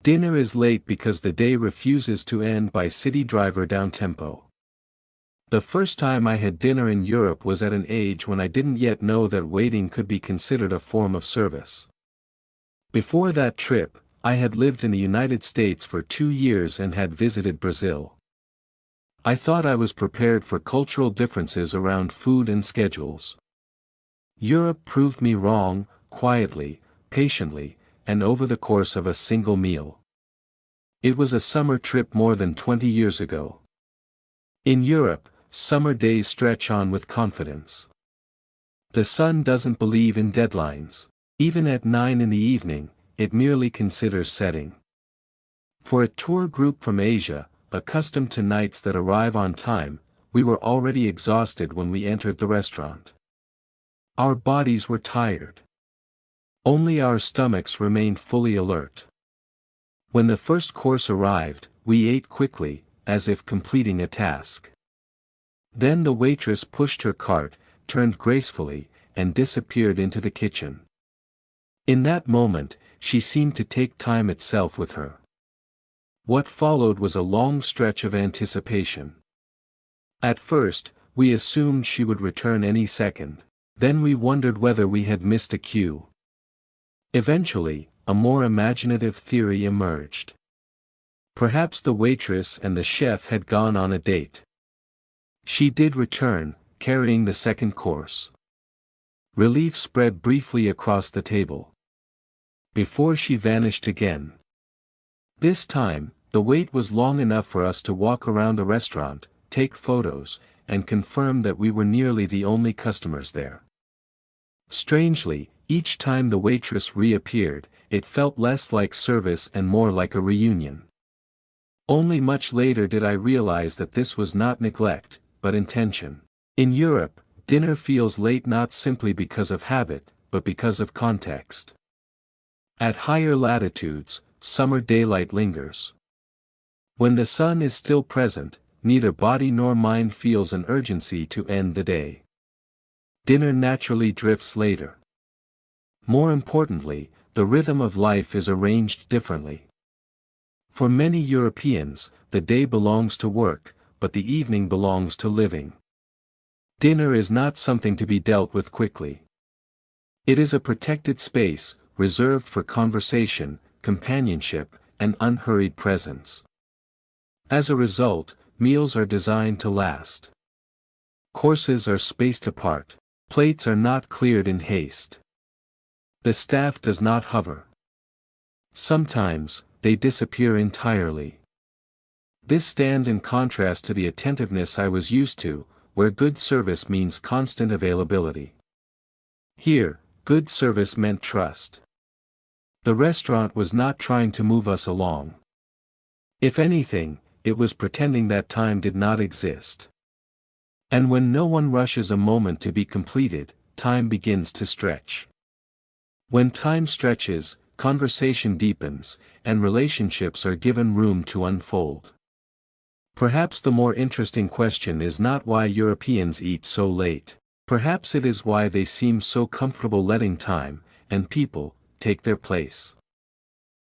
Dinner is late because the day refuses to end by Citydriver Downtempo. The first time I had dinner in Europe was at an age when I didn't yet know that waiting could be considered a form of service. Before that trip, I had lived in the United States for 2 years and had visited Brazil. I thought I was prepared for cultural differences around food and schedules. Europe proved me wrong, quietly, patiently, and over the course of a single meal. It was a summer trip more than 20 years ago. In Europe, summer days stretch on with confidence. The sun doesn't believe in deadlines. Even at 9 in the evening, it merely considers setting. For a tour group from Asia, accustomed to nights that arrive on time, we were already exhausted when we entered the restaurant. Our bodies were tired. Only our stomachs remained fully alert. When the first course arrived, we ate quickly, as if completing a task. Then the waitress pushed her cart, turned gracefully, and disappeared into the kitchen. In that moment, she seemed to take time itself with her. What followed was a long stretch of anticipation. At first, we assumed she would return any second. Then we wondered whether we had missed a cue. Eventually, a more imaginative theory emerged. Perhaps the waitress and the chef had gone on a date. She did return, carrying the second course. Relief spread briefly across the table, before she vanished again. This time, the wait was long enough for us to walk around the restaurant, take photos, and confirm that we were nearly the only customers there. Strangely, each time the waitress reappeared, it felt less like service and more like a reunion. Only much later did I realize that this was not neglect, but intention. In Europe, dinner feels late not simply because of habit, but because of context. At higher latitudes, summer daylight lingers. When the sun is still present, neither body nor mind feels an urgency to end the day. Dinner naturally drifts later. More importantly, the rhythm of life is arranged differently. For many Europeans, the day belongs to work, but the evening belongs to living. Dinner is not something to be dealt with quickly. It is a protected space, reserved for conversation, companionship, and unhurried presence. As a result, meals are designed to last. Courses are spaced apart. Plates are not cleared in haste. The staff does not hover. Sometimes, they disappear entirely. This stands in contrast to the attentiveness I was used to, where good service means constant availability. Here, good service meant trust. The restaurant was not trying to move us along. If anything, it was pretending that time did not exist. And when no one rushes a moment to be completed, time begins to stretch. When time stretches, conversation deepens, and relationships are given room to unfold. Perhaps the more interesting question is not why Europeans eat so late. Perhaps it is why they seem so comfortable letting time, and people, take their place.